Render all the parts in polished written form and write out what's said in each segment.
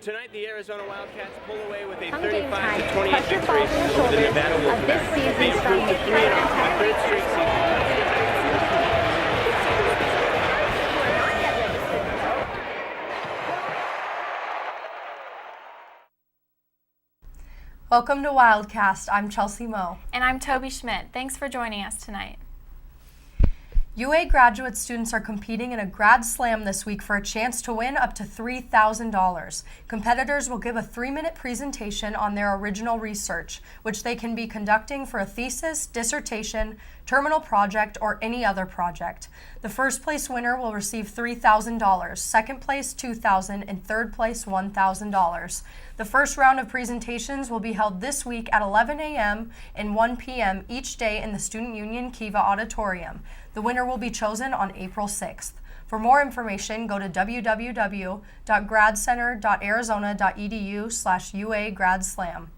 Tonight, the Arizona Wildcats pull away with a Come game time, 35-28 touch your victory balls on the over the shoulders Nevada of Wolfpack. this They season's improved to strongest 3-0 for the third straight season. Welcome to Wildcast. I'm Chelsea Moe. And I'm Toby Schmidt. Thanks for joining us tonight. UA graduate students are competing in a grad slam this week for a chance to win up to $3,000. Competitors will give a 3-minute presentation on their original research, which they can be conducting for a thesis, dissertation, terminal project, or any other project. The first place winner will receive $3,000, second place $2,000, and third place $1,000. The first round of presentations will be held this week at 11 a.m. and 1 p.m. each day in the Student Union Kiva Auditorium. The winner will be chosen on April 6th. For more information, go to www.gradcenter.arizona.edu/UA Grad Slam.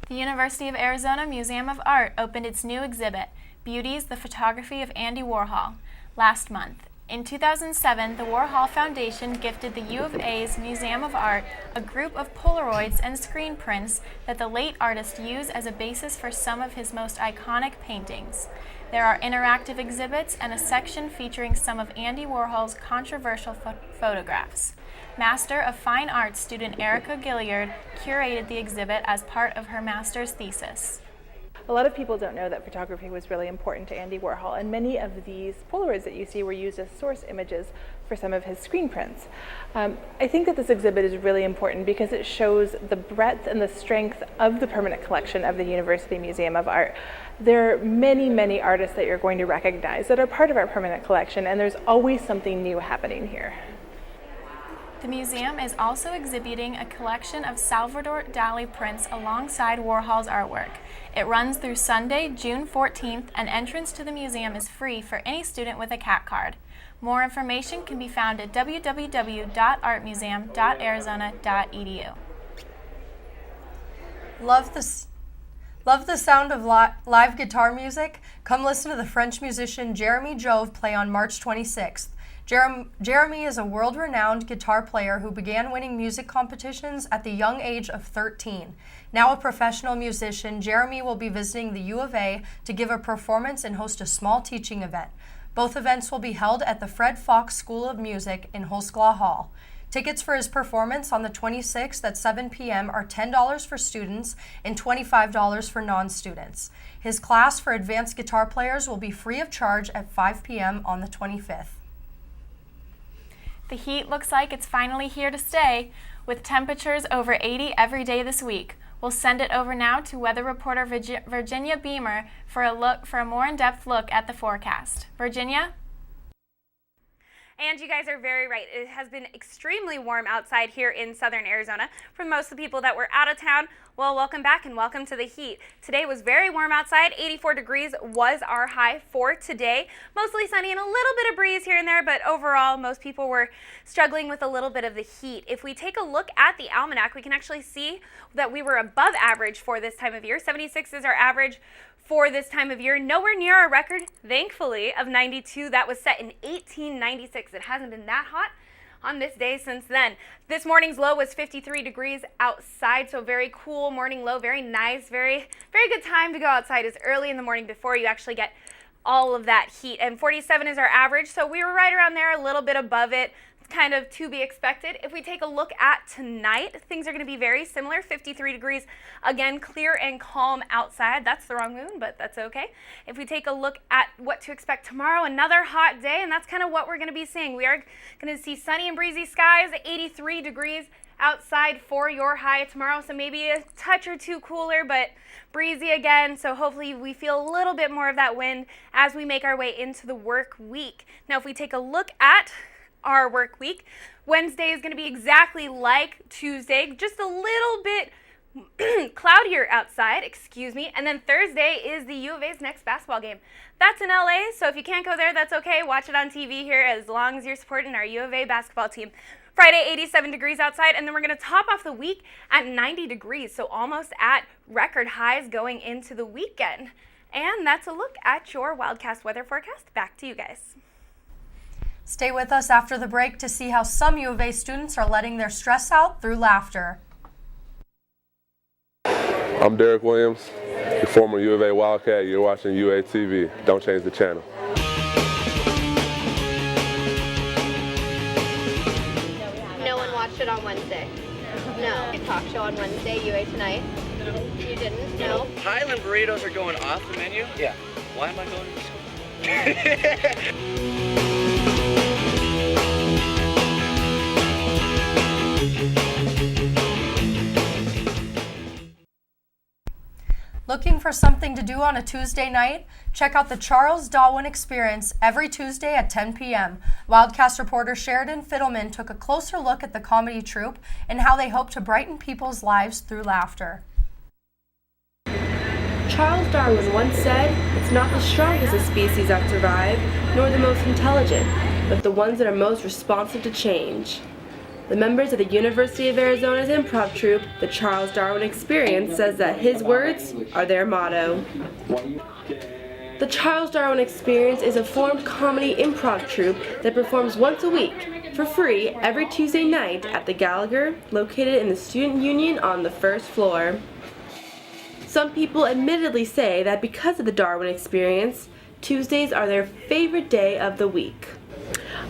The University of Arizona Museum of Art opened its new exhibit, Beauties, the Photography of Andy Warhol, last month. In 2007, the Warhol Foundation gifted the U of A's Museum of Art a group of Polaroids and screen prints that the late artist used as a basis for some of his most iconic paintings. There are interactive exhibits and a section featuring some of Andy Warhol's controversial photographs. Master of Fine Arts student Erica Gilliard curated the exhibit as part of her master's thesis. A lot of people don't know that photography was really important to Andy Warhol, and many of these Polaroids that you see were used as source images for some of his screen prints. I think that this exhibit is really important because it shows the breadth and the strength of the permanent collection of the University Museum of Art. There are many, many artists that you're going to recognize that are part of our permanent collection, and there's always something new happening here. The museum is also exhibiting a collection of Salvador Dali prints alongside Warhol's artwork. It runs through Sunday, June 14th, and entrance to the museum is free for any student with a CAT card. More information can be found at www.artmuseum.arizona.edu. Love the sound of live guitar music? Come listen to the French musician Jeremy Jove play on March 26th. Jeremy is a world-renowned guitar player who began winning music competitions at the young age of 13. Now a professional musician, Jeremy will be visiting the U of A to give a performance and host a small teaching event. Both events will be held at the Fred Fox School of Music in Holsclaw Hall. Tickets for his performance on the 26th at 7 p.m. are $10 for students and $25 for non-students. His class for advanced guitar players will be free of charge at 5 p.m. on the 25th. The heat looks like it's finally here to stay, with temperatures over 80 every day this week. We'll send it over now to weather reporter Virginia Beamer for a more in-depth look at the forecast. Virginia? And you guys are very right. It has been extremely warm outside here in southern Arizona. For most of the people that were out of town, well, welcome back and welcome to the heat. Today was very warm outside. 84 degrees was our high for today. Mostly sunny and a little bit of breeze here and there, but overall, most people were struggling with a little bit of the heat. If we take a look at the almanac, we can actually see that we were above average for this time of year. 76 is our average for this time of year. Nowhere near our record, thankfully, of 92 that was set in 1896. It hasn't been that hot on this day since then. This morning's low was 53 degrees outside, so very cool morning low, very nice, very good time to go outside is early in the morning before you actually get all of that heat. And 47 is our average, so we were right around there, a little bit above it. Kind of to be expected. If we take a look at tonight, things are going to be very similar. 53 degrees, again, clear and calm outside. That's the wrong moon, but that's okay. If we take a look at what to expect tomorrow, another hot day, and that's kind of what we're going to be seeing. We are going to see sunny and breezy skies, 83 degrees outside for your high tomorrow, so maybe a touch or two cooler, but breezy again, so hopefully we feel a little bit more of that wind as we make our way into the work week. Now, if we take a look at our work week, Wednesday is going to be exactly like Tuesday, just a little bit cloudier outside, and then Thursday is the U of A's next basketball game. That's in LA, so if you can't go there, that's okay. Watch it on TV here as long as you're supporting our U of A basketball team. Friday, 87 degrees outside, and then we're going to top off the week at 90 degrees, so almost at record highs going into the weekend. And that's a look at your Wildcast weather forecast. Back to you guys. Stay with us after the break to see how some U of A students are letting their stress out through laughter. I'm Derek Williams, the former U of A Wildcat. You're watching UA TV. Don't change the channel. No one watched it on Wednesday. No. Talk show on Wednesday, UA Tonight. You didn't? No. Highland burritos are going off the menu? Yeah. Why am I going to school? Looking for something to do on a Tuesday night? Check out the Charles Darwin Experience every Tuesday at 10 p.m. Wildcast reporter Sheridan Fiddleman took a closer look at the comedy troupe and how they hope to brighten people's lives through laughter. Charles Darwin once said, "It's not the strongest of species that survive, nor the most intelligent, but the ones that are most responsive to change." The members of the University of Arizona's improv troupe, the Charles Darwin Experience, says that his words are their motto. The Charles Darwin Experience is a formed comedy improv troupe that performs once a week for free every Tuesday night at the Gallagher, located in the Student Union on the first floor. Some people admittedly say that because of the Darwin Experience, Tuesdays are their favorite day of the week.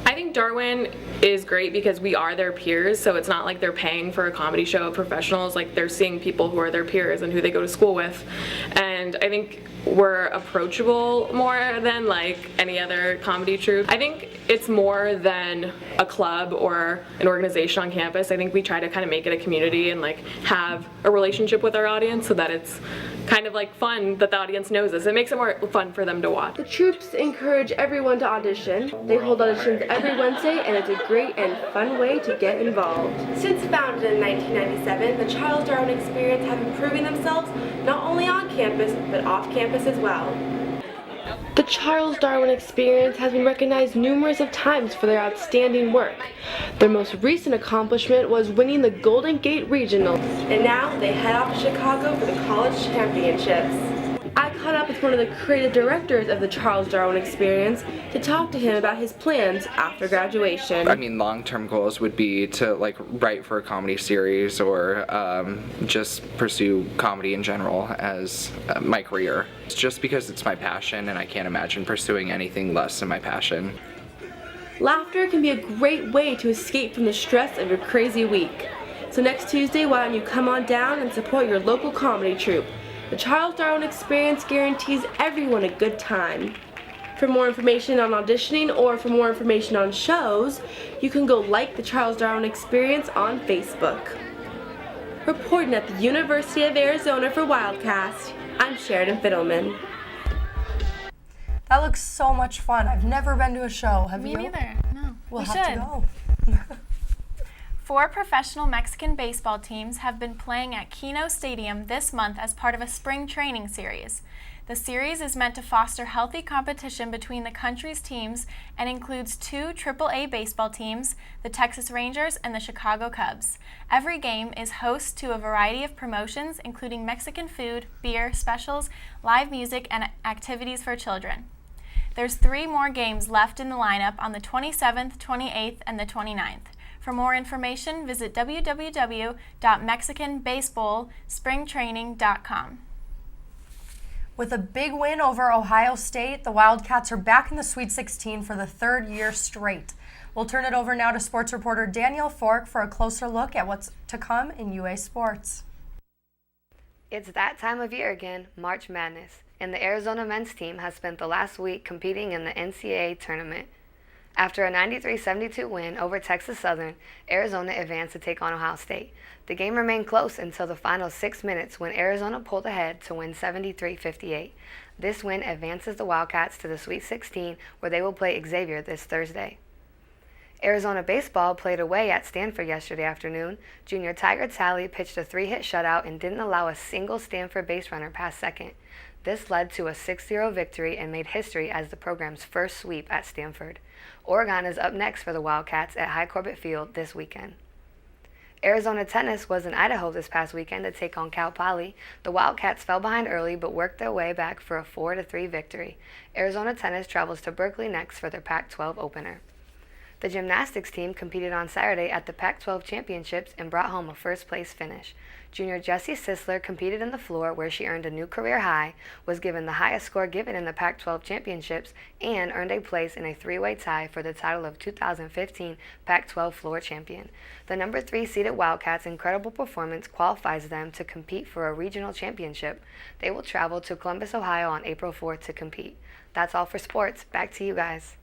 I think Darwin is great because we are their peers, so it's not like they're paying for a comedy show of professionals, like they're seeing people who are their peers and who they go to school with. And I think we're approachable more than like any other comedy troupe. I think it's more than a club or an organization on campus. I think we try to kind of make it a community and like have a relationship with our audience so that it's kind of like fun that the audience knows us. It makes it more fun for them to watch. The troops encourage everyone to audition. They hold auditions every Wednesday, and it's a great and fun way to get involved. Since founded in 1997, the Charles Darwin Experience have been proving themselves not only on campus, but off campus as well. The Charles Darwin Experience has been recognized numerous of times for their outstanding work. Their most recent accomplishment was winning the Golden Gate Regionals, and now they head off to Chicago for the college championships. I caught up with one of the creative directors of the Charles Darwin Experience to talk to him about his plans after graduation. I mean, long-term goals would be to like write for a comedy series or just pursue comedy in general as my career. It's just because it's my passion and I can't imagine pursuing anything less than my passion. Laughter can be a great way to escape from the stress of your crazy week. So next Tuesday, why don't you come on down and support your local comedy troupe? The Charles Darwin Experience guarantees everyone a good time. For more information on auditioning or for more information on shows, you can go like the Charles Darwin Experience on Facebook. Reporting at the University of Arizona for Wildcast, I'm Sheridan Fiddleman. That looks so much fun. I've never been to a show. Have you? Me neither. No. We'll we have should. to go. 4 professional Mexican baseball teams have been playing at Keno Stadium this month as part of a spring training series. The series is meant to foster healthy competition between the country's teams and includes 2 AAA baseball teams, the Texas Rangers and the Chicago Cubs. Every game is host to a variety of promotions, including Mexican food, beer, specials, live music, and activities for children. There's 3 more games left in the lineup on the 27th, 28th, and the 29th. For more information, visit www.mexicanbaseballspringtraining.com. With a big win over Ohio State, the Wildcats are back in the Sweet 16 for the 3rd year straight. We'll turn it over now to sports reporter Danielle Fork for a closer look at what's to come in UA sports. It's that time of year again, March Madness, and the Arizona men's team has spent the last week competing in the NCAA tournament. After a 93-72 win over Texas Southern, Arizona advanced to take on Ohio State. The game remained close until the final 6 minutes when Arizona pulled ahead to win 73-58. This win advances the Wildcats to the Sweet 16, where they will play Xavier this Thursday. Arizona baseball played away at Stanford yesterday afternoon. Junior Tiger Talley pitched a 3-hit shutout and didn't allow a single Stanford base runner past second. This led to a 6-0 victory and made history as the program's first sweep at Stanford. Oregon is up next for the Wildcats at High Corbett Field this weekend. Arizona tennis was in Idaho this past weekend to take on Cal Poly. The Wildcats fell behind early but worked their way back for a 4-3 victory. Arizona tennis travels to Berkeley next for their Pac-12 opener. The gymnastics team competed on Saturday at the Pac-12 Championships and brought home a first-place finish. Junior Jessie Sisler competed in the floor where she earned a new career high, was given the highest score given in the Pac-12 Championships, and earned a place in a three-way tie for the title of 2015 Pac-12 floor champion. The number 3 seeded Wildcats' incredible performance qualifies them to compete for a regional championship. They will travel to Columbus, Ohio on April 4th to compete. That's all for sports. Back to you guys.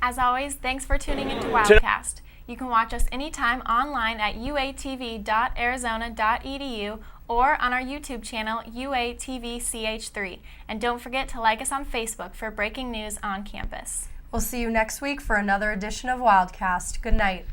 As always, thanks for tuning into Wildcast. You can watch us anytime online at uatv.arizona.edu or on our YouTube channel, UATVCH3. And don't forget to like us on Facebook for breaking news on campus. We'll see you next week for another edition of Wildcast. Good night.